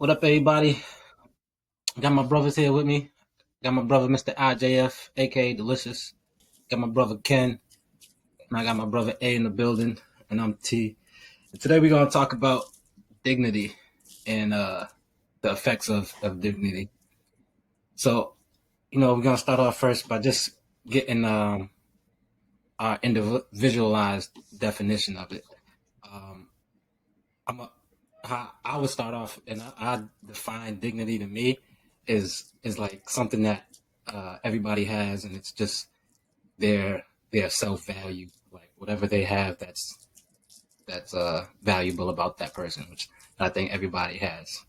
What up, everybody? Got my brothers here with me. Got my brother, Mr. IJF, aka Delicious. Got my brother Ken, and I got my brother A in the building, and I'm T. And today we're gonna talk about dignity and the effects of dignity. So, we're gonna start off first by just getting our individualized definition of it. Um, I'm a, how I would start off, and I define dignity to me is like something that everybody has, and it's just their self value, like whatever they have that's valuable about that person, which I think everybody has.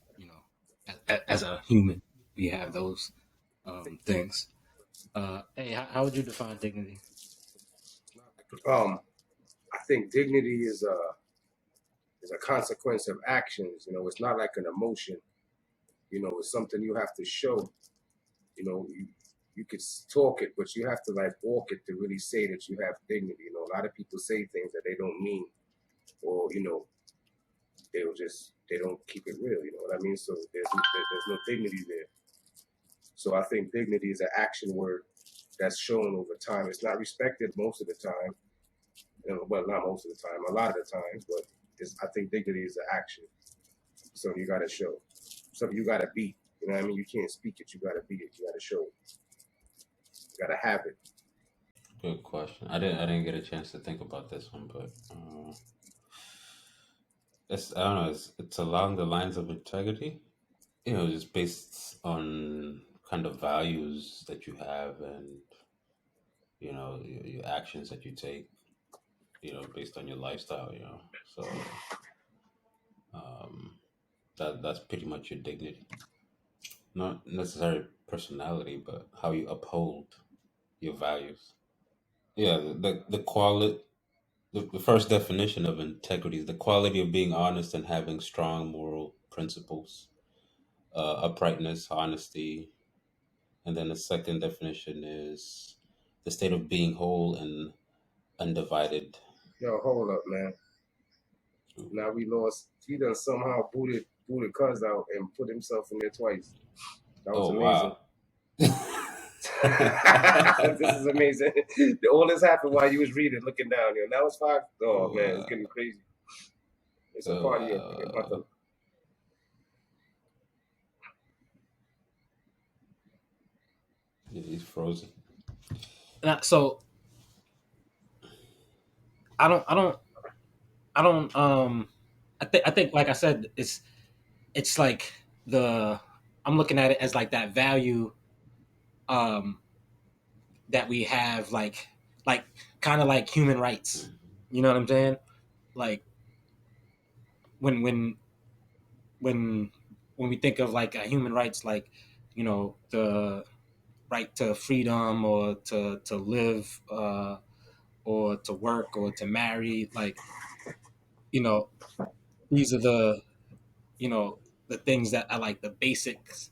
As a human, we have those things. Hey, how would you define dignity? Um, I think dignity is a consequence of actions. It's not like an emotion. It's something you have to show. You could talk it, but you have to like walk it to really say that you have dignity. A lot of people say things that they don't mean, or they don't keep it real. You know what I mean? So there's no dignity there. So I think dignity is an action word that's shown over time. It's not respected most of the time. Well, not most of the time, a lot of the times, but I think dignity is an action. So you got to show. So you got to be. You know what I mean? You can't speak it. You got to be it. You got to show it. You got to have it. Good question. I didn't get a chance to think about this one, but it's I don't know. It's along the lines of integrity. Just based on kind of values that you have and your actions that you take. Based on your lifestyle. So um, that's pretty much your dignity. Not necessarily personality, but how you uphold your values. Yeah, the quality. The first definition of integrity is the quality of being honest and having strong moral principles, uprightness, honesty. And then the second definition is the state of being whole and undivided. Yo, hold up, man. Now we lost. He done somehow booted Cuz out and put himself in there twice. That was Oh, amazing. wow. This is amazing. All this happened while you was reading, looking down. Now it's five. Oh Oh, man, it's wow. getting crazy. It's a Oh, party about wow. to. Yeah, he's frozen. So I don't, I don't, I don't. I think, like I said, it's like the I'm looking at it as like that value um that we have, like kind of like human rights. You know what I'm saying? Like when when when when we think of like human rights, like the right to freedom or to live or to work or to marry, like you know these are you know the things that are like the basics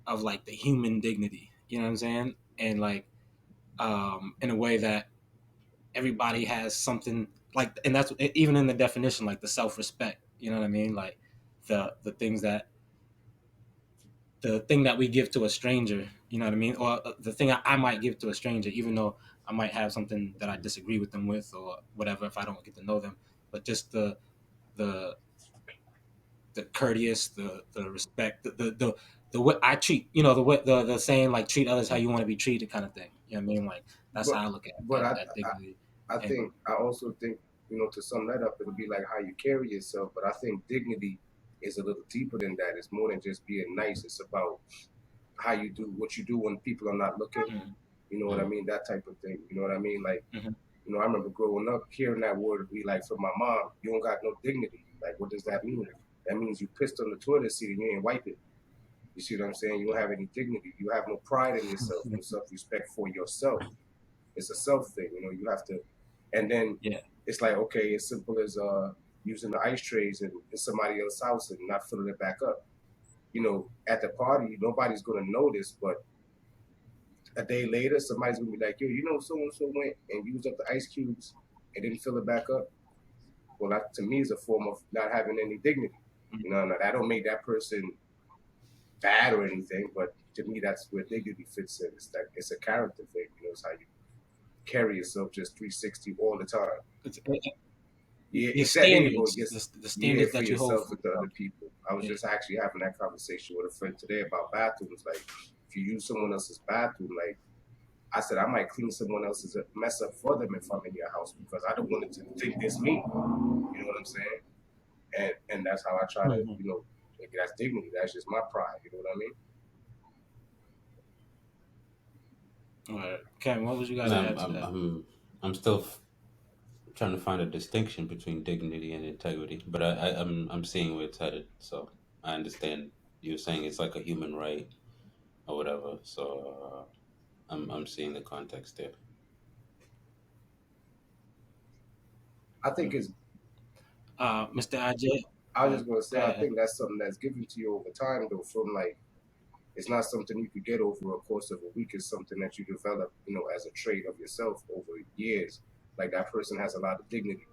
of like the human dignity. You know what I'm saying? And like in a way that everybody has something like, and that's even in the definition, like the self-respect. You know what I mean? Like the things that the thing that we give to a stranger. You know what I mean? Or the thing I might give to a stranger, even though I might have something that I disagree with them with or whatever, if I don't get to know them. But just the the courteous, the respect, the way I treat, the saying, like, treat others how you want to be treated, kind of thing. You know what I mean? Like that's But how I look but at dignity. And I also think to sum that up, it'll be like how you carry yourself. But I think dignity is a little deeper than that. It's more than just being nice. It's about how you do what you do when people are not looking. mm, You know what I Mm. mean? That type of thing. You know what I mean? Like, mhm. I remember growing up hearing that word be like from my mom, you don't got no dignity. Like, what does that mean? That means you pissed on the toilet seat and you ain't wipe it. You see what I'm saying? You don't have any dignity. You have no pride in yourself, no self respect for yourself. It's a self thing, you have to. And then Yeah. it's like, okay, as simple as using the ice trays in somebody else's house and not filling it back up. At the party, nobody's gonna notice, but a day later, somebody's gonna be like, yo, so and so went and used up the ice cubes and didn't fill it back up. Well, that to me is a form of not having any dignity. You know, and that don't make that person bad or anything, but to me, that's where dignity fits in. It's that it's a character thing. You know, it's how you carry yourself just 360 all the time. It's, Yeah, your exactly. There you go. standards, Yes, the yeah, standards for that you hold yourself for and to yourself. other people. I was Yeah. just actually having that conversation with a friend today about bathrooms. Like, if you use someone else's bathroom, like I said, I might clean someone else's mess up for them if I'm in your house because I don't want it to think it's me. You know what I'm saying? And that's how I try to, Mhm. like, that's dignity. That's just my pride. You know what I mean? All right. Ken, what would you got No, to add to that? I'm still trying to find a distinction between dignity and integrity, but I'm seeing where it's headed. So I understand you're saying it's like a human right or whatever. So I'm seeing the context there. I think it's. Mr. IJ, I was just gonna go say, I ahead. think that's something that's given to you over time, though. From like, it's not something you could get over a course of a week. It's something that you develop, as a trait of yourself over years. Like that person has a lot of dignity.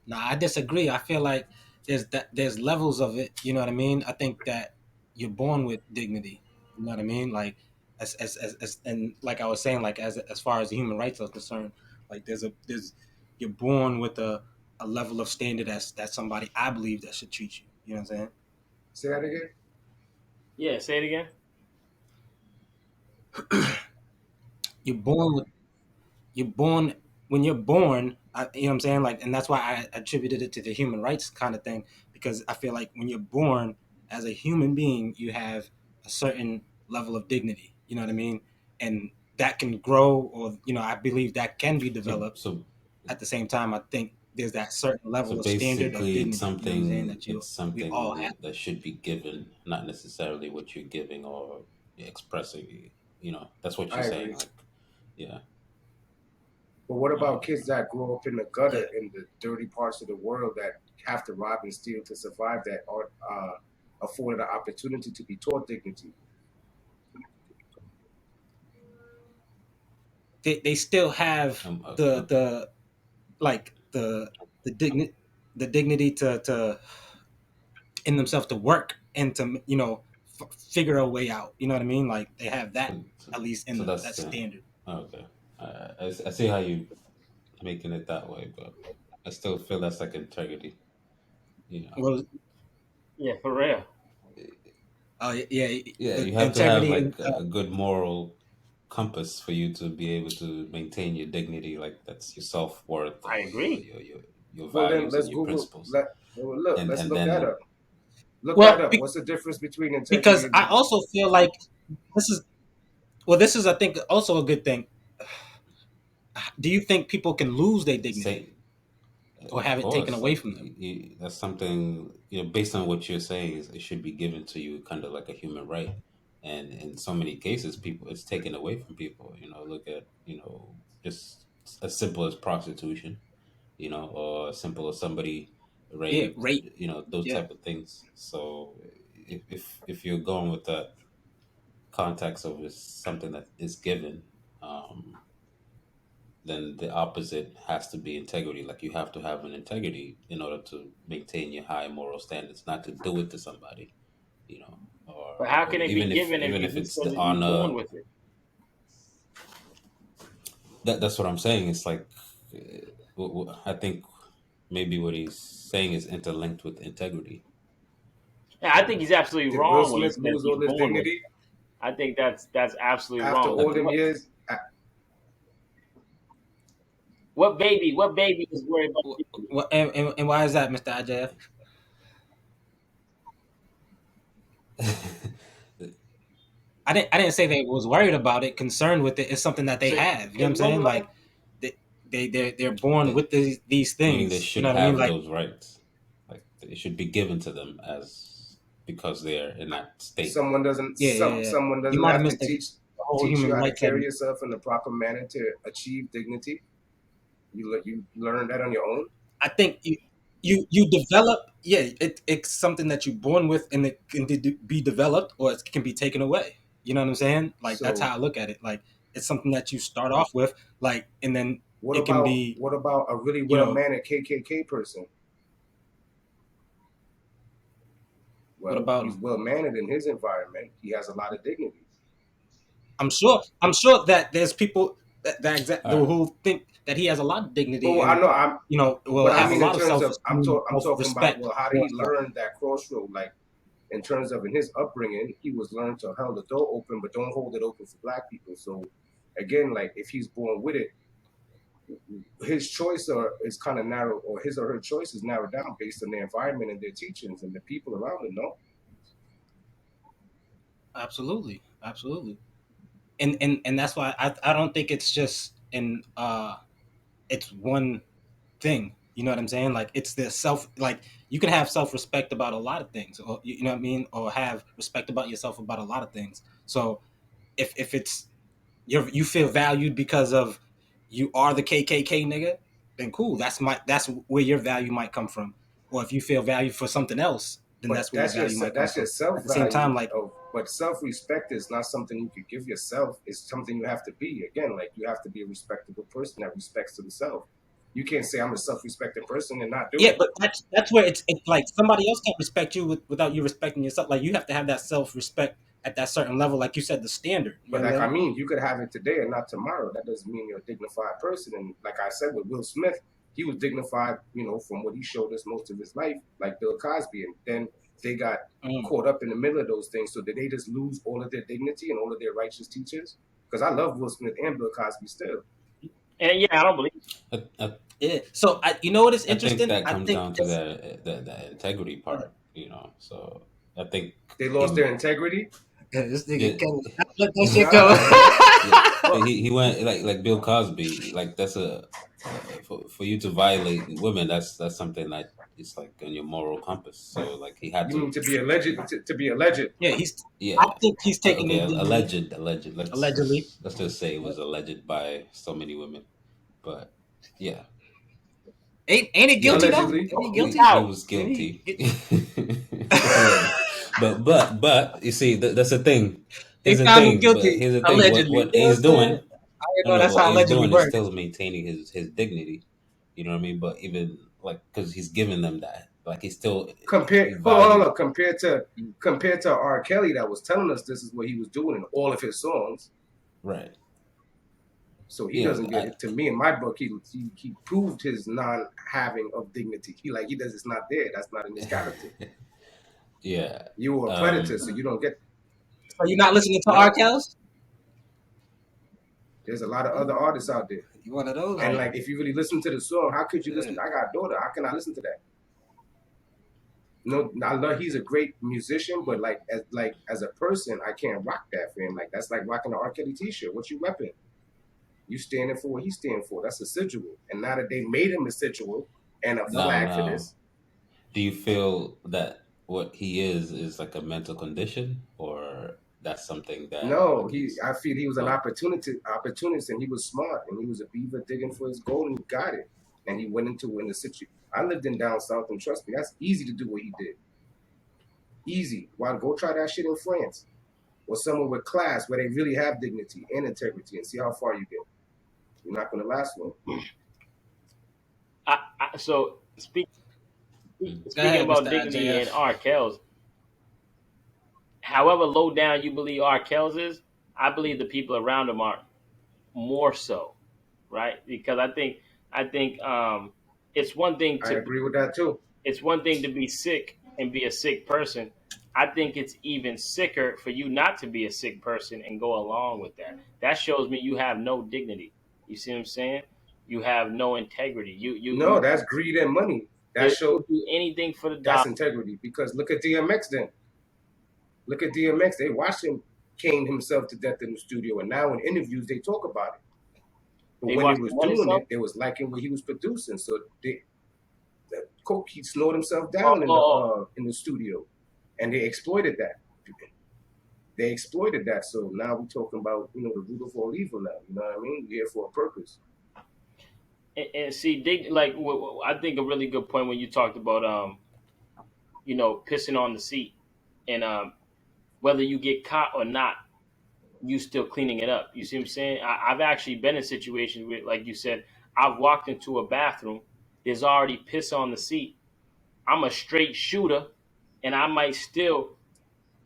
Now, I disagree. I feel like there's levels of it. You know what I mean? I think that you're born with dignity. You know what I mean? Like as and like I was saying, like as far as human rights are concerned, like there's you're born with a level of standard that somebody I believe that should treat you. You know what I'm Say that again. Yeah, say it again. saying? You're born with you're born when you're born. You know what I'm saying? Like, and that's why I attributed it to the human rights kind of thing because I feel like when you're born as a human being, you have a certain level of dignity. You know what I mean? And that can grow, or I believe that can be So developed. so At the same time, I think there's that certain so level of standard of basically, dignity. You know what I'm saying? That it's we all have. something that should be given, not necessarily what you're giving or expressing. That's what you're I saying. agree. Like, yeah. But what about Uh, kids that grow up in the Yeah, gutter in the dirty parts of the world that have to rob and steal to survive that aren't afforded an opportunity to be taught dignity? they still have um, uh, uh, the like the dignity to in themselves to work and to figure a way out. You know what I mean? Like they have that so, so, at least in so them. that's That standard. okay. I see how you making it that way, but I still feel that's like integrity. You know, Well, Yeah, for real. oh yeah, yeah, the you have to have integrity and like a good moral compass for you to be able to maintain your dignity. Like that's your self worth I or agree. your Well, then values and let's your Google. principles. Look. Let's And look that then up. Look that well up. What's the difference between integrity because and I dignity? also feel like this is this is I think also a good thing. Do you think people can lose their dignity say, or of have it taken course, away like from them? that's something based on what you're saying, is it should be given to you, kind of like a human right. And in so many cases, people it's taken away from people. Look at just as simple as prostitution, or as simple as somebody Yeah, raped, rape. those Yeah, type of things. So if you're going with that context of it's something that is given, um, then the opposite has to be integrity. Like you have to have an integrity in order to maintain your high moral standards, not to do it to somebody, But how or can it be given if even you if just it's said the that you're honor. born with it? That's what I'm saying. It's like I think maybe what he's saying is interlinked with integrity. Yeah, I think he's absolutely Did Will wrong when he Smith says lose he's all his born with dignity it. I think that's absolutely after wrong. all them What years? what baby is worried about dignity? and why is that, Mr. IJF? I didn't say they was worried about it, concerned with it. It's something that they So have. You know what I'm in one saying? Like life, they're born They, with these meaning they things. You should know what I mean? have Like those rights. Like it should be given to them as because they're in that state. yeah. Someone You doesn't might have have to missed the whole teach you human how to rights carry segment. yourself in the proper manner to achieve dignity. You learn that on your own. I think you develop. Yeah, it's something that you're born with, and it can be developed, or it can be taken away. You know what I'm saying? Like that's So how I look at it. Like it's something that you start off with, like, and then it can be, what about a really you well know, mannered KKK person? What Well, about he's him? well mannered in his environment. He has a lot of dignity. I'm sure that there's people All right. who think that he has a lot of But dignity I and know I'm. will But I have a mean, in lot of terms of self-esteem, I'm talking about, self-respect well, how did for he himself. learn that crossroad? Like, in terms of in his upbringing, he was learned to hold the door open, but don't hold it open for black people. So again, like if he's born with it, his choice is kind of narrow, or his or her choice is narrowed down based on their environment and their teachings and the people around them. No, Absolutely, absolutely. And that's why I don't think it's just it's one thing. You know what I'm saying? Like it's the self. Like you can have self respect about a lot of things, or you know what I mean, or have respect about yourself about a lot of things. So if it's you feel valued because of you are the KKK nigga, then cool. That's where your value might come from. Or if you feel valued for something else, then but that's where your value might come that's your from. self At the same value time, like of. But self respect is not something you could give yourself. It's something you have to be. Again, like you have to be a respectable person that respects himself. You can't say I'm a self respecting person and not do yeah, it. but that's where it's like somebody else can't respect you without you respecting yourself. Like you have to have that self respect at that certain level, like you said, the standard. You But know what like I'm I saying? mean, you could have it today and not tomorrow. That doesn't mean you're a dignified person. And like I said with Will Smith, he was dignified, from what he showed us most of his life, like Bill Cosby. And then they got Mm. caught up in the middle of those things. So did they just lose all of their dignity and all of their righteous teachers? Because I love Will Smith and Bill Cosby still. And yeah, I don't believe. I, Yeah. So you know what is I think interesting? that I comes think down to it's the integrity part, So I think They lost their him, integrity. this nigga yeah, can't let that shit go. Nah, yeah, Well, he went like Bill Cosby. Like that's for you to violate women. That's something that it's like on your moral compass. So like he had you to, mean to be alleged to be alleged? Yeah, I yeah. think he's taking Okay, their dignity alleged. allegedly. Let's just say it was alleged by so many women, but yeah, Ain't it yeah, guilty though? Allegedly. Ain't he guilty? he out. was Ain't he? guilty. Alleged. But you see that's the thing. They Here's the found him thing. But guilty here's the thing. What allegedly. what You know what he's I'm saying? doing? I didn't No, know no. that's What how he's allegedly doing is works. still maintaining his dignity. You know what I mean? But even like because he's giving them that, like he's still he Hold valued on. Compared to R. Kelly that was telling us this is what he was doing in all of his songs. right. So he Yeah, doesn't get it. To me, in my book, he proved his non-having of dignity. He does. It's not there. That's not in his character. yeah. You were a predator, so you don't get. So you're not listening to R. No, Kells? there's a lot of other artists out there, You one of those? and I like if you really listen to the song, how could you listen? Yeah. I got a daughter. How can I listen to that? No, I love. He's a great musician, but like as a person, I can't rock that for him. Like that's like rocking an R. Kelly T-shirt. What you repping? You standing for what he's standing for. That's a residual. And now that they made him a residual and a Yep. flag for Now, this, do you feel that what he is like a mental condition, or that's something that no, like he's I feel he was an oh opportunist, and he was smart, and he was a beaver digging for his gold, and he got it. And he went into in the situation. I lived in down south, and trust me, that's easy to do what he did. Easy. Why go try that shit in France or somewhere with class where they really have dignity and integrity, and see how far you get. You're not gonna last long. so mm, Go speaking ahead, about Mr. dignity and IJF. R. Kells, however low down you believe R. Kells is, I believe the people around him are more so, right? Because I think it's one thing I agree with that too. to be sick and be a sick person. I think it's even sicker for you not to be a sick person and go along with that. That shows me you have no dignity. You see what I'm saying? You have no integrity. No, that's greed and money. That You'll shows do anything for the that's dollar. integrity. Because look at DMX then. Look at DMX. They watched him cane himself to death in the studio, and now in interviews they talk about it. But They when they watch was the money doing stuff. it, they was liking what he was producing. So the coke he slowed himself Oh, down oh, in the studio, and they exploited that. They exploited that. So now we're talking about the root of all evil now. You know what I mean? We're here for a purpose. and see, like I think a really good point when you talked about pissing on the seat and whether you get caught or not, you still cleaning it up. You see what I'm saying? I've actually been in situations where, like you said, I've walked into a bathroom, there's already piss on the seat. I'm a straight shooter, and I might still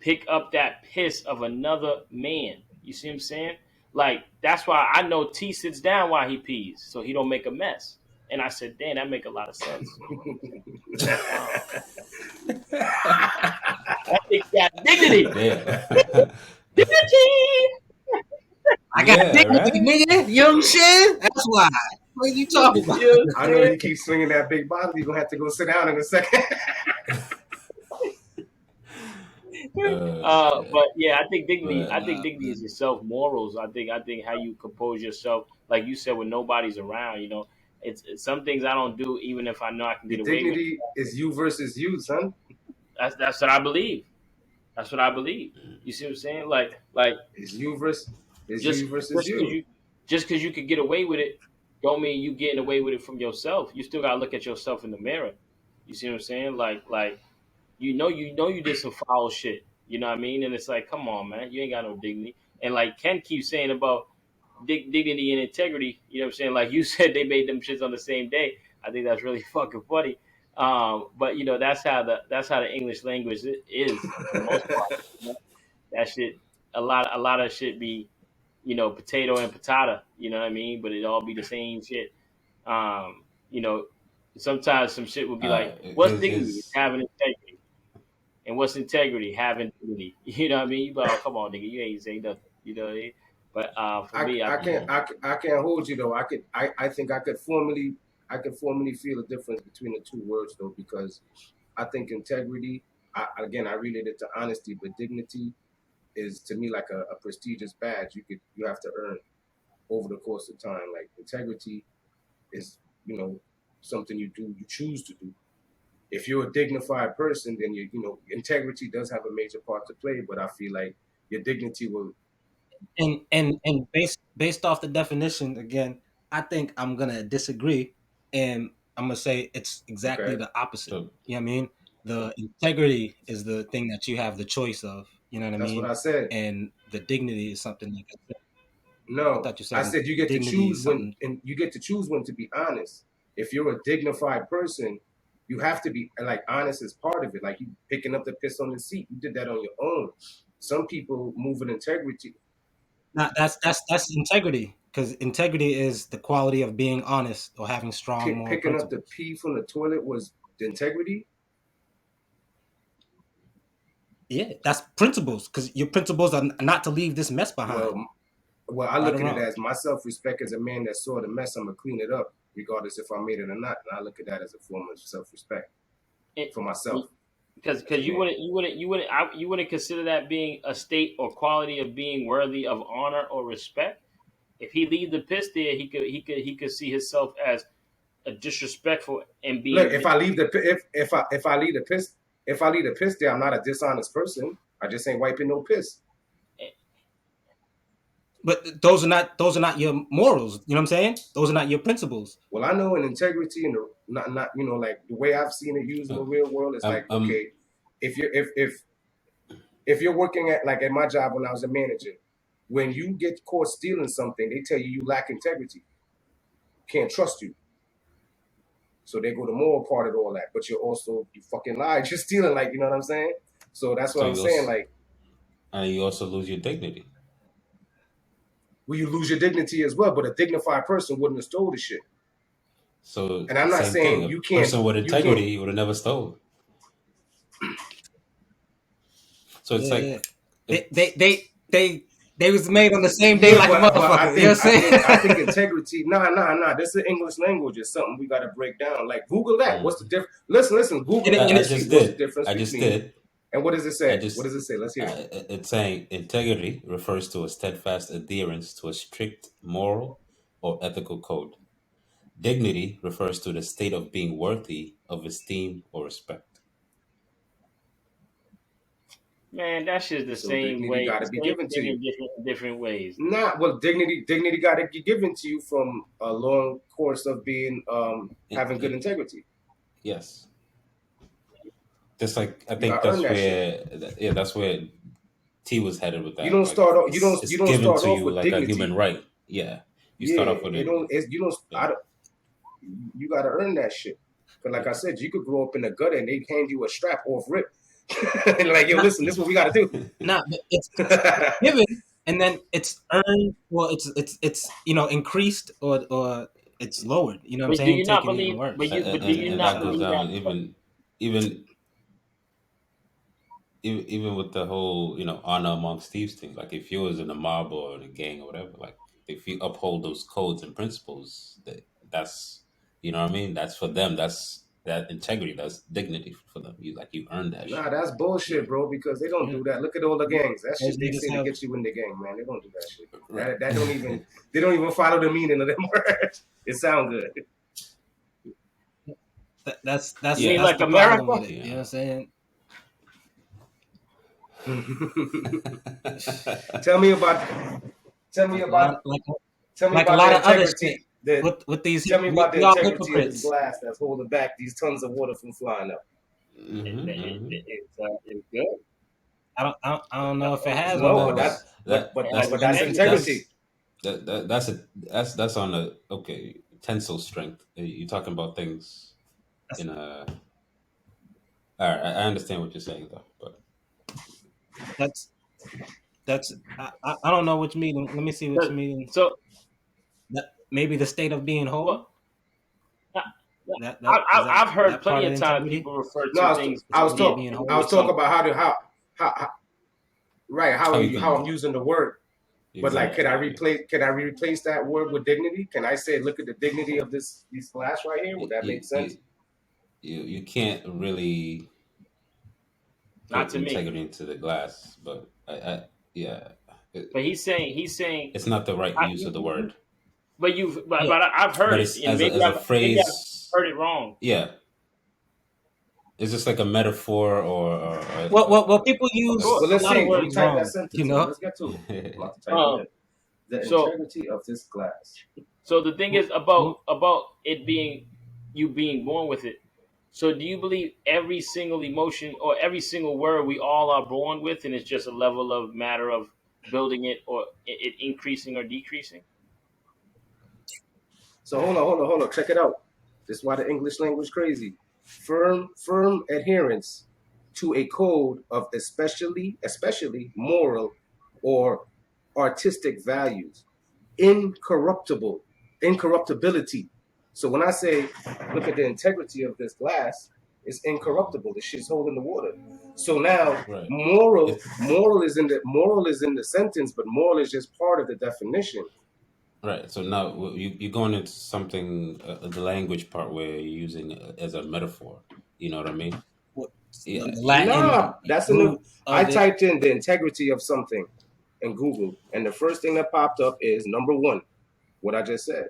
pick up that piss of another man. You see what I'm saying? Like that's why I know T sits down while he pees, so he don't make a mess. And I said, damn, that make a lot of sense. Um, that nigga got dignity. Yeah. Dignity. I got Yeah, dignity, right? nigga. You know what I'm saying? That's why. What are you talking about? You know what I I'm know saying? you keep swinging that big bottle. You're gonna have to go sit down in a second. Shit. But yeah, I think dignity. But I think nah, dignity is man. yourself morals. I think how you compose yourself, like you said, when nobody's around. It's some things I don't do, even if I know I can The get away with it. dignity is you versus you, son. That's what I believe. That's what I believe. You see what I'm saying? Like Is you versus just just because you. you could get away with it, don't mean you getting away with it from yourself. You still gotta look at yourself in the mirror. You see what I'm saying? Like you did some foul shit. You know what I mean? And it's like, come on, man, you ain't got no dignity. And like Ken keeps saying about dignity and integrity. You know what I'm saying? Like you said, they made them shits on the same day. I think that's really fucking funny. But that's how the English language is for the most part. You know? That shit, a lot of shit be potato and patata. You know what I mean? But it all be the same shit. Um, you know, sometimes some shit would be like, "What's dignity? It's His having integrity." And what's integrity? Having dignity. You know what I mean? But oh, come on, nigga, you ain't say nothing. You know what I mean? But for me, I think I can't hold you though. I think I could formally feel the difference between the two words though, because I think integrity, I relate it to honesty, but dignity is to me like a prestigious badge you have to earn over the course of time. Like integrity is, something you choose to do. If you're a dignified person, then integrity does have a major part to play. But I feel like your dignity will. And based off the definition again, I think I'm gonna disagree, and I'm gonna say it's exactly Okay, the opposite. so You know what I mean? The integrity is the thing that you have the choice of. You know what I that's what mean? I said. And the dignity is something like I said. I No, thought you I said said you get to dignity choose is when, something. and you get to choose when to be honest. If you're a dignified person, you have to be like honest as part of it. Like you picking up the piss on the seat, you did that on your own. Some people move with integrity. Not that's integrity because integrity is the quality of being honest or having strong moral Picking up the principles. pee from the toilet was the integrity. Yeah, that's principles because your principles are not to leave this mess behind. Well, I Right look or at it wrong. as my self-respect as a man that saw the mess. I'm gonna clean it up, regardless if I made it or not. And I look at that as a form of self-respect it, for myself because as a man. you wouldn't consider that being a state or quality of being worthy of honor or respect. If he leave the piss there, he could see himself as a disrespectful and Look, being. if I leave the if I leave the piss if I leave the piss there, I'm not a dishonest person. I just ain't wiping no piss. But those are not your morals. You know what I'm saying? Those are not your principles. Well, I know in integrity and not like the way I've seen it used in uh, the real world is like, I'm okay, if you're if you're working at my job when I was a manager, when you get caught stealing something, they tell you lack integrity, can't trust you. So they go the moral part of all that, but you fucking lied, you're stealing, like, you know what I'm saying? So that's what so I'm saying. Like, you also lose your dignity. will you lose your dignity as well? But a dignified person wouldn't have stole the shit. So And I'm not same thing. saying A person with you can't. integrity would have never stole. So it's Yeah, like yeah. They they it's they they they was made on the same day Yeah, like a but motherfucker. You know what I'm I saying? think integrity. Nah. This is English language. It's something we got to break down. Like Google that. What's the mm, difference? Listen. Google and it and and I see just what's the did. difference I just between. did. And what does it I say? What just does it say? Let's hear it. it's saying integrity refers to a steadfast adherence to a strict moral or ethical code. Dignity refers to the state of being worthy of esteem or respect. Man, that shit's the So same dignity way, got to be same given to thing you. in different ways. Nah, well, dignity got to be given to you from a long course of being It, having good it, integrity. yes, just like I You got think to earn that's that shit. where that's where T was headed with You that. don't Like start off. it's You don't given start to off you with like a human dignity. right. Yeah, you Yeah, start off with it it. don't. You don't. Yeah. You got to earn that shit. But like I said, you could grow up in the gutter and they hand you a strap off rip. And like, yo, Nah, listen, this is what we got to do. nah, but it's given, and then it's earned. Well, it's increased or it's lowered. You know what I'm But do saying? you not Taking it even believe? worse. But do you And not that goes believe down that? even even with the whole honor amongst thieves thing. Like if you was in a mob or in a gang or whatever, like if you uphold those codes and principles, that's what I mean. That's for them. That's that integrity. That's dignity for them. You earn that Nah, shit. that's You bullshit, know. bro, because they don't Yeah. do that. Look at all the gangs. That Those shit they niggas say to have get you in the gang, man. They don't do that shit. Right. That don't even, they don't even follow the meaning of them words. It sound good. that's You that's Yeah. mean that's like the problem America? with it. You know Yeah. what I'm saying? Tell me about, tell me Like a about, lot, like tell me like a about lot the of other shit integrity. The with these. Tell me about the We all integrity of this hypocrites. glass that's holding back these tons of water from flying up. It's good. I don't know if it has or No, not, that but that, that that It but has that's that's integrity. integrity. that's on a okay tensile strength. You're talking about things that's in a. All right, I understand what you're saying though, but that's I don't know which meeting. Let me see which meeting. So, That maybe the state of being well, whole. I, That is I've heard that part plenty of the of time integrity. people refer No, to things The state of being I whole. was with talking some. about how right how you how I'm can using the word. But like, exactly. can I replace that word with dignity? Can I say, look at the dignity of these glass right here? Would You that you make you, sense? you can't really Not put to me. integrity into the glass, but yeah, But he's saying, it's not the right I, use of the you, word, Yeah. but I've but heard it, it's and as a maybe I've phrase. heard it wrong. Yeah, it's just like a metaphor Well, people use Sure. Well, a let's lot of see. Let me words type that wrong. You sentence in. know. Let's get to it. I'm about to type it Um. in. The So integrity of this glass. so the thing is Mm, about it being you being born with it. So do you believe every single emotion or every single word we all are born with, and it's just a level of matter of building it or it increasing or decreasing? So hold on. Check it out. This is why the English language crazy. Firm adherence to a code of especially moral or artistic values. Incorruptible, incorruptibility. So when I say, look at the integrity of this glass, it's incorruptible. The shit's holding the water. So now, right. moral, It's moral is in the sentence, but moral is just part of the definition. right. So now you're going into something, the language part where you're using it as a metaphor. You know what I mean? what Yeah. the Nah, Latin that's in the. root I of it. typed in the integrity of something in Google, and the first thing that popped up is number one, what I just said.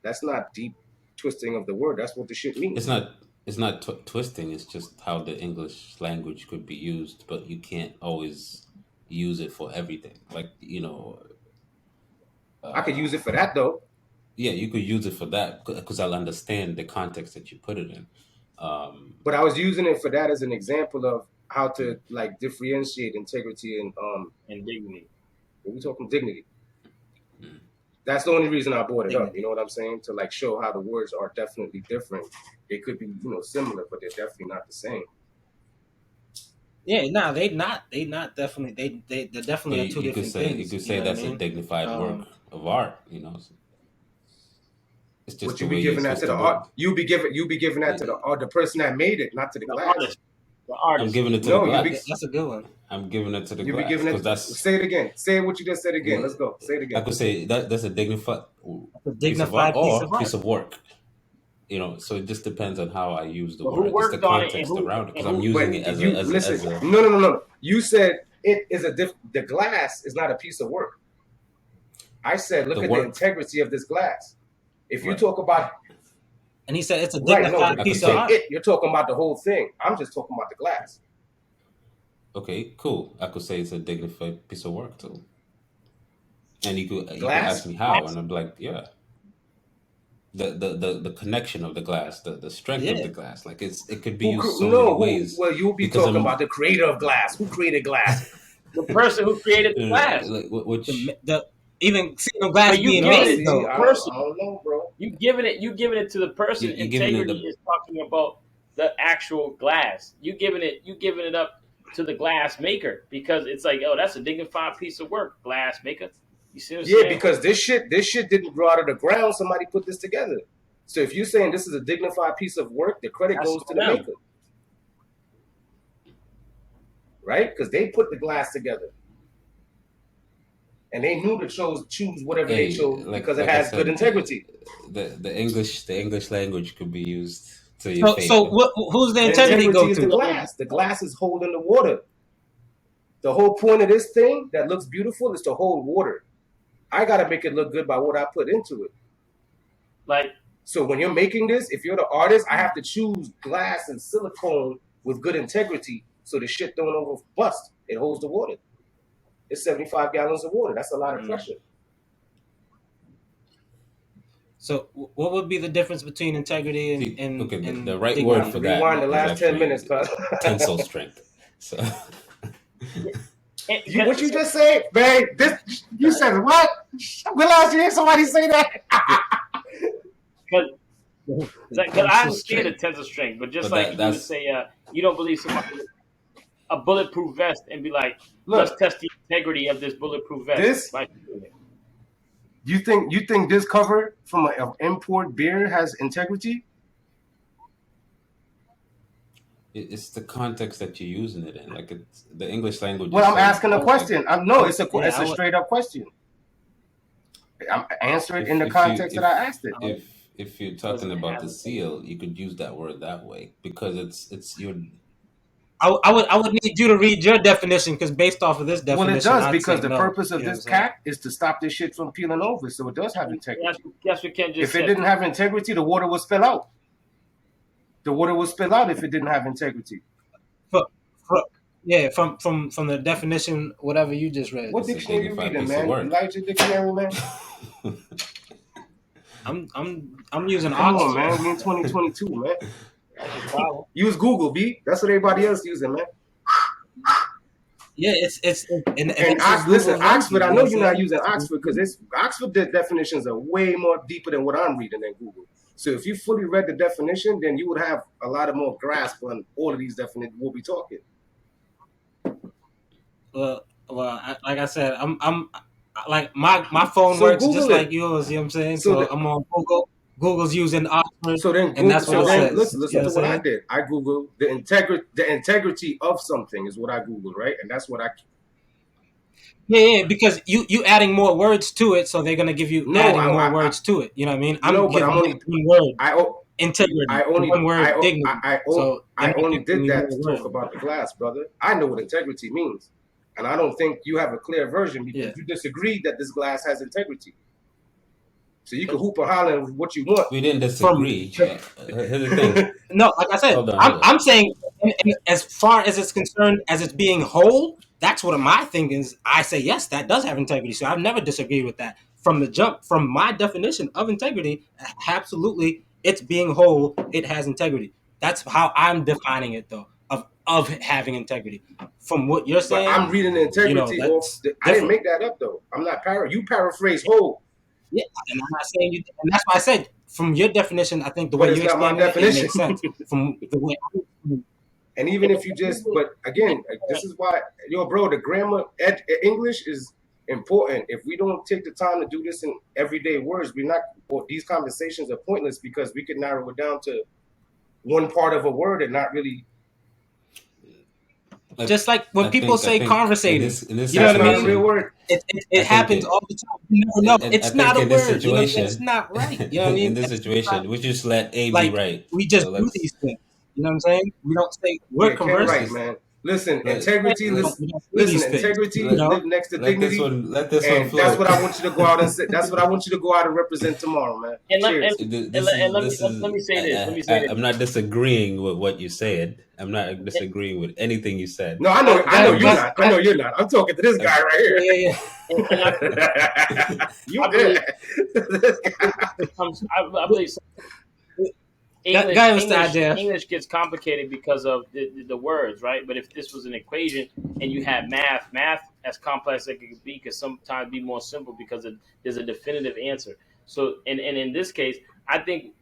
That's not deep twisting of the word. That's what the shit It's means. not. It's not twisting. It's just how the English language could be used, but you can't always use it for everything. Like I could uh, use it for that though. yeah, you could use it for that because I'll understand the context that you put it in. Um, But I was using it for that as an example of how to like differentiate integrity and And dignity. when we talking dignity. mm. That's the only reason I brought it up. You Dignity. know what I'm saying? To like show how the words are definitely different. They could be, similar, but they're definitely not the same. Yeah, nah, they not definitely they So definitely are two you could different say things. You know what I that's a mean? dignified work Um, of art. It's just What the you be way you giving that twist to the the art? word. You be giving that to the person that made it, not to the The glass. artist. The I'm artist. giving it to the No, that's glass. that's a good one. I'm giving it to the you be glass giving because it. that's. Say it again. Say what you just said again. Let's go. Say it I again. could say that's a dignified That's a piece of art dignified piece or of piece art. of work. So it just depends on how I use the But who word. It's the worked on it context around it and because I'm who using But it you listen. as a No. You said it is the glass is not a piece of work. I said, the look at the work. integrity of this glass. If you Right. talk about And he said it's a right, no, dignified but I you could piece of said say, art. it. You're talking about the whole thing. I'm just talking about the glass. okay, cool. I could say it's a dignified piece of work too. And you could ask Glass? me how, and I'm like, yeah, the connection of the glass, the strength of Yeah. the glass, like it could be Who? used so many No. Who? ways Well, you'll be because talking I'm about the creator of glass. Who created glass? the person who created the class. like The which the even seeing glass But you being giving No, it made to see, the though. I person. don't know, bro. You giving it to the person. you're giving it Integrity the is talking about the actual glass. You giving it up to the glass maker because it's like, oh, that's a dignified piece of work, glass maker. You see what I'm Yeah, saying? because this shit didn't grow out of the ground. Somebody put this together. So if you're saying this is a dignified piece of work, the credit That's goes to on the them. maker, right? Because they put the glass together, and they knew to choose whatever they Hey, chose because it like I has good said, integrity. the English language could be used to your So favor. who's the The integrity integrity go is the to? glass. The glass is holding the water. The whole point of this thing that looks beautiful is to hold water. I gotta make it look good by what I put into it. Like, So when you're making this, if you're the artist, I have to choose glass and silicone with good integrity so the shit don't over bust. It holds the water. It's 75 gallons of water. That's a lot of pressure. So what would be the difference between integrity See, and okay, and the right dignity? word for that Rewind the is last 10 actually minutes, cuz. tensile strength. So What you just say, man? You said what? When last you hear somebody say that? Because I understand the tensor strength, but just But like you would say, you don't believe somebody a bulletproof vest and be like, let's Look, test the integrity of this bulletproof vest. this Like, you think this cover from an import beer has integrity? it's the context that you're using it in. Like it's the English language. Well, is I'm so asking a broad, question. It's a Yeah, straight up question. I'm answering if in the if context you that I asked it. if you're talking about the seal, you could use that word that way because it's your. I would need you to read your definition because based off of this Well, it definition, does I'd say because the no. purpose of You know this what I'm saying? cap is to stop this shit from peeling over, so it does have integrity. that's what Ken just If said. it didn't have integrity, the water would spill out. The water would spill out if it didn't have integrity. Yeah, from the definition, whatever you just read. What It's a dictionary you dignified reading, piece of man? work. Elijah Dictionary, man. I'm using Come Oxford. on, man. We in 2022, man. That's the problem. Use Google, B. That's what everybody else using, man. Yeah, it's And this is listen, Google's Oxford. version, I you know what you're I'm not saying? using Oxford because Oxford definitions are way more deeper than what I'm reading than Google. So if you fully read the definition, then you would have a lot of more grasp on all of these definitions we'll be talking. Well, like I said, I'm like my phone So works Google just it. like yours. You know what I'm saying? So So the- I'm on Google. Google's using Oxford, So then, and Google, that's what so it then says. listen You know to what what I'm I did. I Googled the integrity of something is what I Googled, right? And that's what I. Yeah, because you adding more words to it, so they're gonna give you adding more words to it. You know what I mean? I'm but giving I'm only. one word I integrity, one word dignity. So I only giving did me that more to words. talk about the glass, brother. I know what integrity means, and I don't think you have a clear version because Yeah. you disagreed that this glass has integrity. So you can hoop and holler what you want. We didn't disagree. Here's the thing. No, like I said, Hold on. I'm saying as far as it's concerned, as it's being whole, that's what my thing is. I say yes, that does have integrity. So I've never disagreed with that from the jump. From my definition of integrity, absolutely, it's being whole. It has integrity. That's how I'm defining it, though, of having integrity. From what you're But saying, I'm reading the integrity off. that's I didn't different. make that up though. I'm not you paraphrase whole. Yeah, and I'm not saying you, and that's why I said from your definition, I think the But way it's you not my explain it definition. makes sense. From the way And even if you but again, this is why, bro, the grammar, English is important. If we don't take the time to do this in everyday words, these conversations are pointless because we could narrow it down to one part of a word and not really. just like when people say conversating, in this you know what I That's mean? not a real word. It happens all the time. You never know. It's not a word. Situation, It's not right. You know what I mean? In this situation, we just let A like, be right. we just do these things. You know what I'm saying? We don't say we're conversing. Right, man. Listen, integrity. Integrity. you know? Live next to dignity. Let this one flow. That's what I want you to go out and say. That's what I want you to go out and represent tomorrow, man. Cheers. Let me say this. I'm not disagreeing with what you said. I'm not disagreeing with anything you said. No, I know you're not. I know you're not. I'm talking to this guy right here. Yeah. You good? I believe. English gets complicated because of the words, right? But if this was an equation and you had math as complex as it could be, could sometimes be more simple because there's a definitive answer. So, and in this case, I think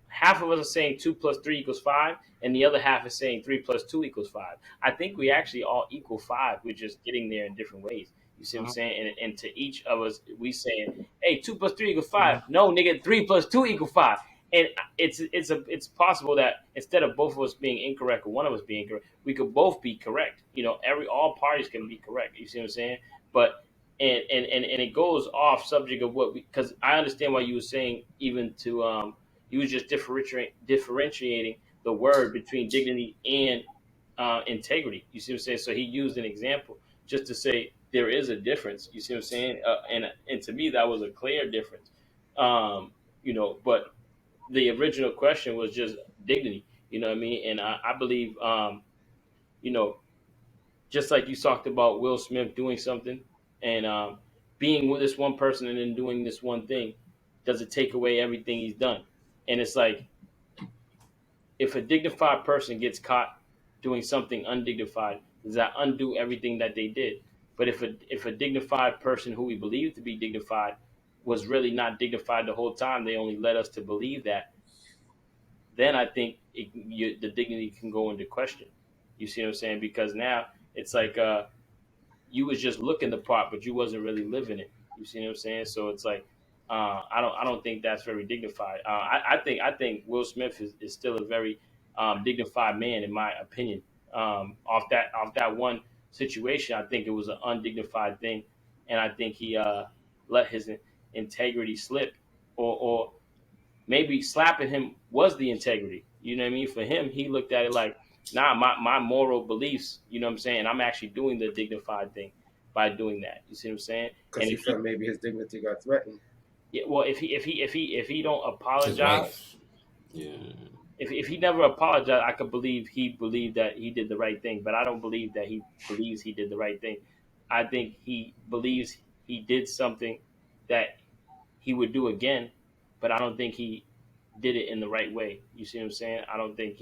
half of us are saying 2 plus 3 equals 5, and the other half is saying 3 plus 2 equals 5. I think we actually all equal 5. We're just getting there in different ways. You see what I'm Mhm. saying? And to each of us, we saying, "Hey, 2 plus 3 equals 5." Mhm. No, nigga, 3 plus 2 equals 5. And it's possible that instead of both of us being incorrect or one of us being correct, we could both be correct. All parties can be correct. You see what I'm saying? But and it goes off subject of what we, because I understand why you were saying, even to you was just differentiating the word between dignity and integrity. You see what I'm saying? So he used an example just to say there is a difference. You see what I'm saying? And to me that was a clear difference. But the original question was just dignity. You know what I mean? And I believe, you know, just like you talked about Will Smith doing something and being with this one person and then doing this one thing, does it take away everything he's done? And it's like, if a dignified person gets caught doing something undignified, does that undo everything that they did? But if a dignified person who we believe to be dignified was really not dignified the whole time, they only led us to believe that, then I think the dignity can go into question. You see what I'm saying? Because now it's like, you was just looking the part, but you wasn't really living it. You see what I'm saying? So it's like, I don't think that's very dignified. I think Will Smith is still a very dignified man, in my opinion. Off that one situation, I think it was an undignified thing, and I think he let his integrity slip, or maybe slapping him was the integrity. You know what I mean? For him, he looked at it like, nah, my moral beliefs, you know what I'm saying? I'm actually doing the dignified thing by doing that. You see what I'm saying? because And he if he, felt maybe his dignity got threatened. yeah, well, if he don't His apologize, wife. Yeah. if he never apologized, I could believe he believed that he did the right thing. But I don't believe that he believes he did the right thing. I think he believes he did something that he would do again, but I don't think he did it in the right way. You see what I'm saying? I don't think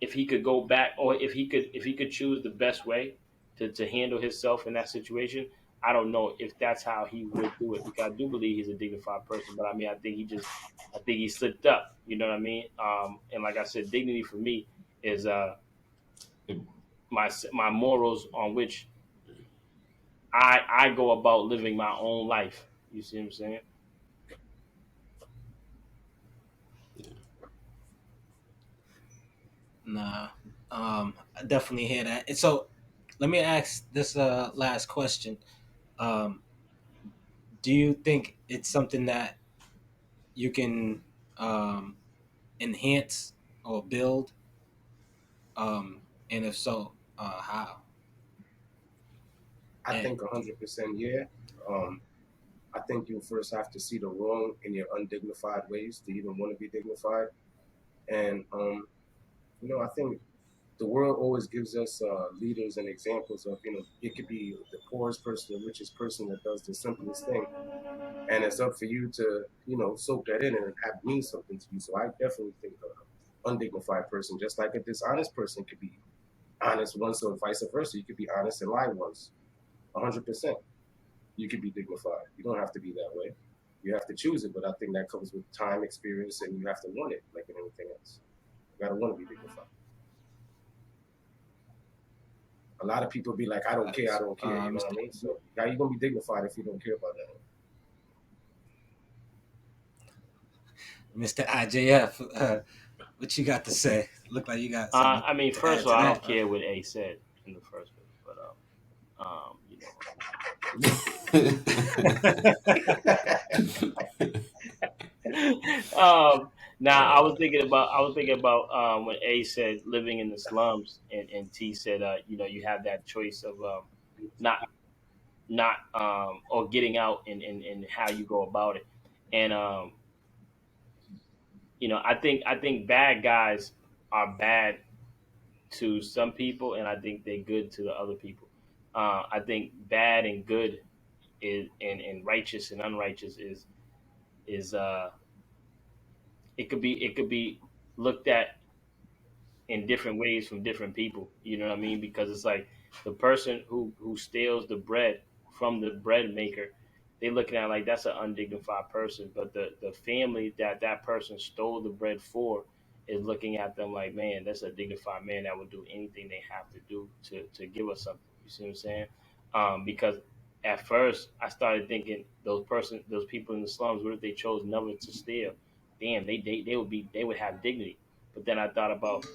if he could go back, or if he could choose the best way to handle himself in that situation. I don't know if that's how he would do it, because I do believe he's a dignified person. But I mean, I think he slipped up. You know what I mean? And like I said, dignity for me is It, my morals on which I go about living my own life. You see what I'm saying? yeah. Nah, I definitely hear that. And so, let me ask this last question. Um, do you think it's something that you can um, enhance or build? And if so, how? I And think 100% yeah. Um, I think you first have to see the wrong in your undignified ways to even want to be dignified. And I think the world always gives us leaders and examples of, it could be the poorest person, the richest person that does the simplest thing, and it's up for you to, soak that in and have mean something to you. So I definitely think an undignified person, just like a dishonest person, could be honest once, or vice versa. You could be honest and lie once. 100%. You could be dignified. You don't have to be that way. You have to choose it, but I think that comes with time, experience, and you have to want it, like in anything else. You gotta want to be dignified. A lot of people be like, I don't care, I don't care. You know what Mr. I mean? So how you gonna be dignified if you don't care about that? Mr. IJF, what you got to say? Look like you got something I mean, to first add of all, to I that, don't brother. care what A said in the first place, but now I was thinking about when A said living in the slums, and T said, you have that choice of not or getting out, and how you go about it. And I think bad guys are bad to some people, and I think they're good to the other people. I think bad and good is, and righteous and unrighteous is it could be looked at in different ways from different people. You know what I mean? Because it's like the person who steals the bread from the bread maker. they looking at it like that's an undignified person. But the family that that person stole the bread for is looking at them like, man, that's a dignified man that would do anything they have to do to give us something. You see what I'm saying? Because at first I started thinking those people in the slums, what if they chose never to steal? Damn, they would have dignity. But then I thought about,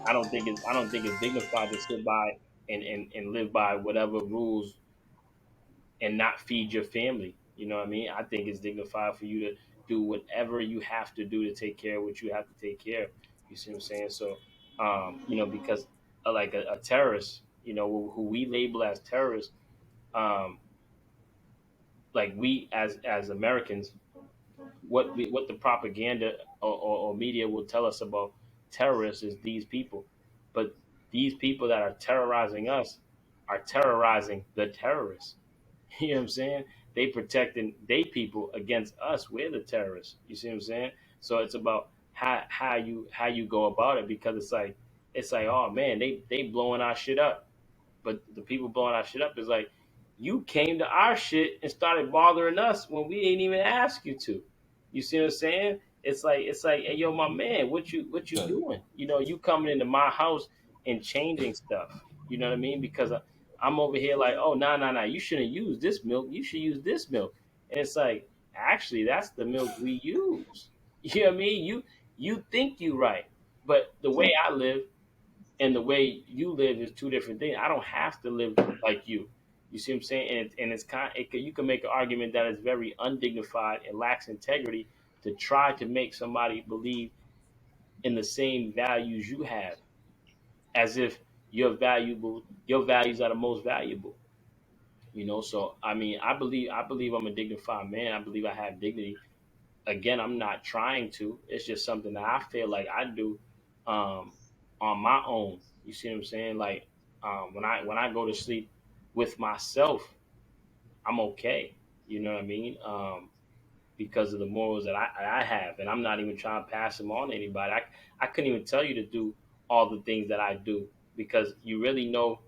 I don't think it's dignified to sit by and live by whatever rules and not feed your family. You know what I mean? I think it's dignified for you to do whatever you have to do to take care of what you have to take care of. You see what I'm saying? So, because like a terrorist, who we label as terrorists, um, like we as Americans, what the propaganda or media will tell us about terrorists is these people, but these people that are terrorizing us are terrorizing the terrorists. You know what I'm saying? They protecting they people against us. We're the terrorists. You see what I'm saying? So it's about how you go about it, because it's like, oh man, they blowing our shit up. But the people blowing our shit up is like, you came to our shit and started bothering us when we didn't even ask you to. You see what I'm saying? It's like, hey yo, my man, what you Yeah, doing? You coming into my house and changing stuff. You know what I mean? Because I'm over here like, oh, no, no, no, you shouldn't use this milk. You should use this milk. And it's like, actually, that's the milk we use. You know what I mean? You think you right, but the way I live and the way you live is two different things. I don't have to live like you. You see what I'm saying? And it's you can make an argument that is very undignified and lacks integrity to try to make somebody believe in the same values you have, as if your values are the most valuable. So I mean, I believe I'm a dignified man. I believe I have dignity. Again, I'm not trying to. It's just something that I feel like I do, um, on my own. You see what I'm saying? Like, when I go to sleep with myself, I'm okay. You know what I mean? Because of the morals that I have, and I'm not even trying to pass them on to anybody. I couldn't even tell you to do all the things that I do, because you really know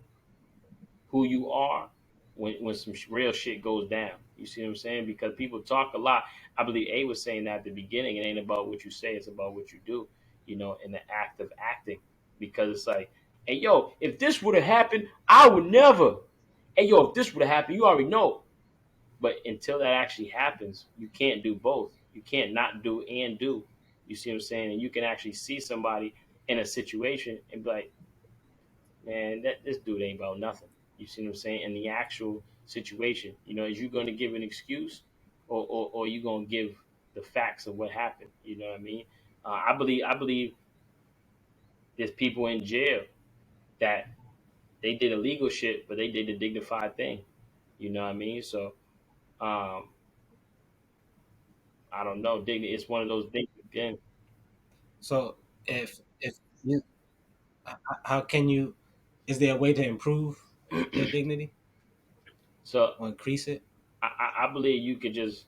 who you are when some real shit goes down. You see what I'm saying? Because people talk a lot. I believe A was saying that at the beginning. It ain't about what you say; it's about what you do. In the act of acting. Because it's like, hey, yo, if this would have happened, I would never. Hey, yo, if this would have happened, you already know. But until that actually happens, you can't do both. You can't not do and do. You see what I'm saying? And you can actually see somebody in a situation and be like, man, this dude ain't about nothing. You see what I'm saying? In the actual situation, is you going to give an excuse, or you going to give the facts of what happened? You know what I mean? I believe there's people in jail that they did illegal shit, but they did the dignified thing. You know what I mean? So, um, I don't know. Dignity. It's one of those things again. So if you, how can you? Is there a way to improve your dignity So or increase it? I believe you could just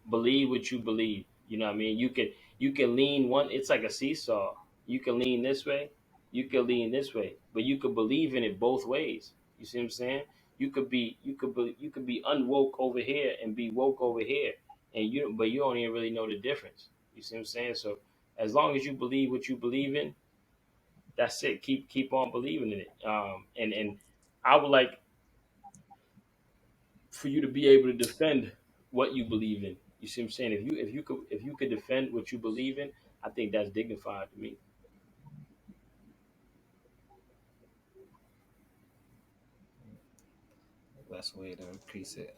believe what you believe. You know what I mean? You can lean one. It's like a seesaw. You can lean this way, you can lean this way, but you could believe in it both ways. You see what I'm saying? You could be unwoke over here and be woke over here, but you don't even really know the difference. You see what I'm saying? So as long as you believe what you believe in, that's it. Keep on believing in it. And I would like for you to be able to defend what you believe in. You see what I'm saying? If you could defend what you believe in, I think that's dignified to me. That's a way to increase it.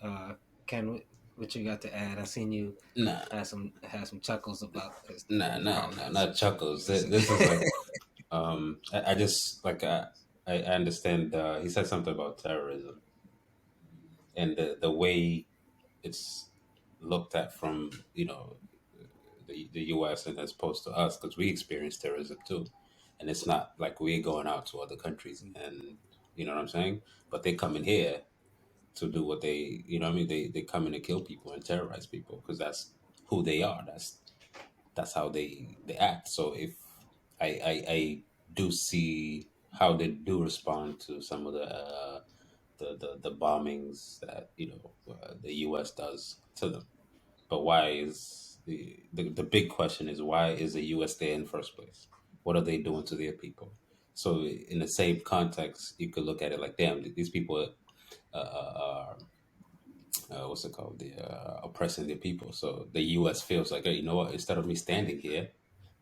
Ken, what you got to add? I seen you nah, had some chuckles about this nah, conference. not chuckles. What's This is like, it? I just like I understand. He said something about terrorism and the way it's looked at from the U.S. and as opposed to us, because we experience terrorism too, and it's not like we're going out to other countries and you know what I'm saying, but they come in here to do what they, what I mean, they come in to kill people and terrorize people because that's who they are. That's how they act. So if I do see how they do respond to some of the the bombings that the U.S. does to them. But why is the big question is why is the U.S. there in the first place? What are they doing to their people? So in the same context, you could look at it like, damn, these people are what's it called? The oppressing the people. So the U.S. feels like, hey, you know what? Instead of me standing here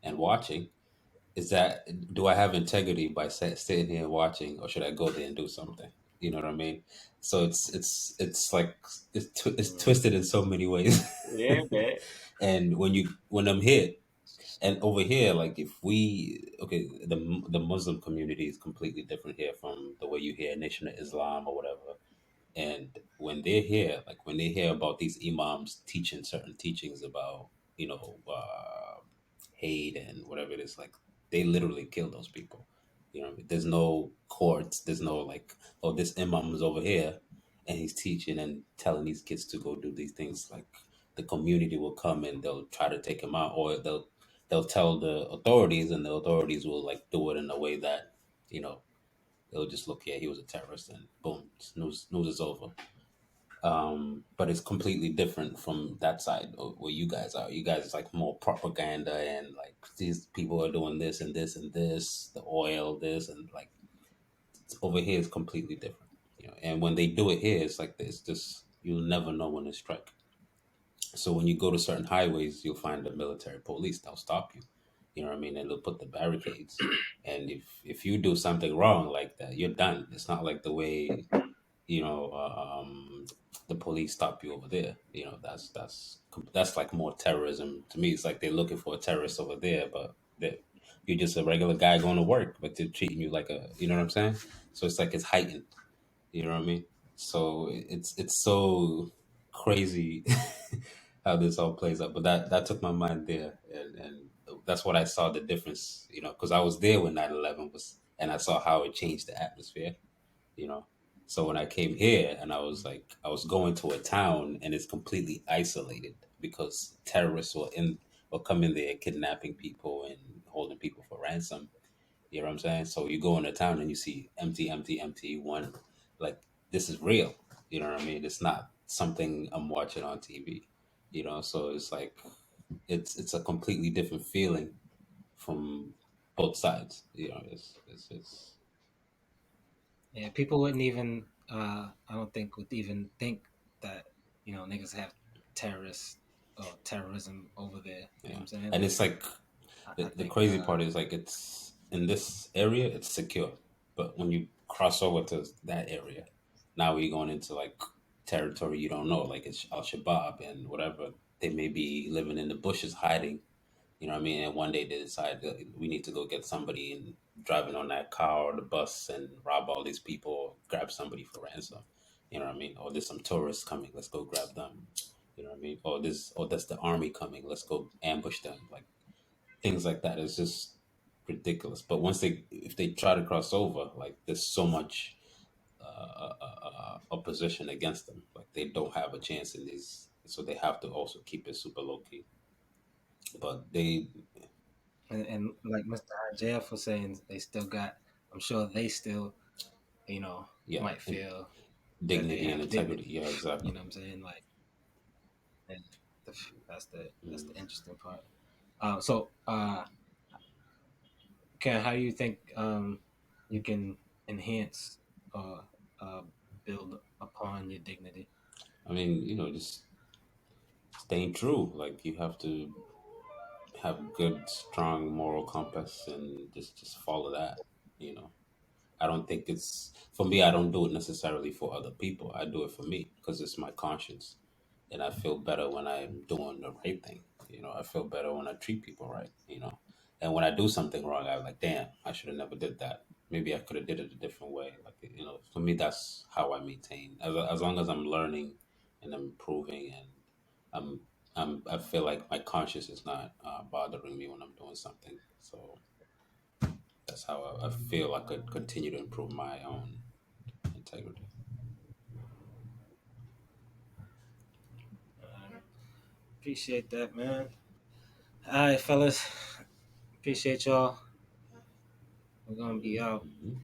and watching, is that do I have integrity by sitting here and watching, or should I go there and do something? You know what I mean? So it's like it's Mm. twisted in so many ways. Yeah, man. And when I'm here and over here, like if we okay, the Muslim community is completely different here from the way you hear Nation of Islam or whatever. And when they're here, like when they hear about these imams teaching certain teachings about, hate and whatever it is, like they literally kill those people. There's no courts, there's no like, oh, this imam is over here and he's teaching and telling these kids to go do these things. Like the community will come and they'll try to take him out, or they'll tell the authorities, and the authorities will like do it in a way that, you know, they'll just look, yeah, he was a terrorist, and boom, news is over. But it's completely different from that side of where you guys are. You guys is like more propaganda, and like these people are doing this and this and this, the oil, this, and like over here is completely different. And when they do it here, it's like this. Just you'll never know when to strike. So when you go to certain highways, you'll find the military police. They'll stop you. You know what I mean? And they'll put the barricades. And if you do something wrong like that, you're done. It's not like the way you know the police stop you over there. That's like more terrorism to me. It's like they're looking for a terrorist over there, but you're just a regular guy going to work, but they're treating you like a, you know what I'm saying? So it's like it's heightened. You know what I mean? So it's so crazy how this all plays out. But that took my mind there, and that's what I saw the difference. Because I was there when 9/11 was, and I saw how it changed the atmosphere. you know. So when I came here and I was going to a town and it's completely isolated because terrorists will come in there kidnapping people and holding people for ransom. You know what I'm saying? So you go in a town and you see empty, empty, empty. One, like this is real. You know what I mean? It's not something I'm watching on TV. So it's like it's a completely different feeling from both sides. It's Yeah, people wouldn't even. I don't think would even think that niggas have terrorists or terrorism over there. You know what yeah, I'm saying? and Like it's like I the think. crazy part is like it's in this area it's secure, but when you cross over to that area, now we're going into like territory you don't know, like it's Al Shabaab and whatever. They may be living in the bushes hiding, you know what I mean? And one day they decide that we need to go get somebody and driving on that car or the bus and rob all these people, or grab somebody for ransom. You know what I mean? Or there's some tourists coming, let's go grab them. You know what I mean? Or that's the army coming, let's go ambush them. Like things like that. It's just ridiculous. But if they try to cross over, like there's so much opposition against them. Like they don't have a chance in these, so they have to also keep it super low key. But they, And like Mr. JF was saying, they still got. I'm sure they still, yeah, might and feel that they dignity and have integrity. dignity. Yeah, You exactly. know what I'm saying? Like, and the, that's Mm. the interesting part. So, Ken, how do you think you can enhance or uh, build upon your dignity? I mean, just staying true. Like you have to have good, strong moral compass and just follow that. You know, I don't think it's for me. I don't do it necessarily for other people. I do it for me because it's my conscience, and I feel better when I'm doing the right thing. I feel better when I treat people right. And when I do something wrong, I'm like, damn, I should have never did that. Maybe I could have did it a different way. Like for me, that's how I maintain. As long as I'm learning and I'm improving, and I'm I feel like my conscience is not bothering me when I'm doing something. So that's how I feel I could continue to improve my own integrity. Appreciate that, man. All right, fellas. Appreciate y'all. We're gonna be out. Mhm.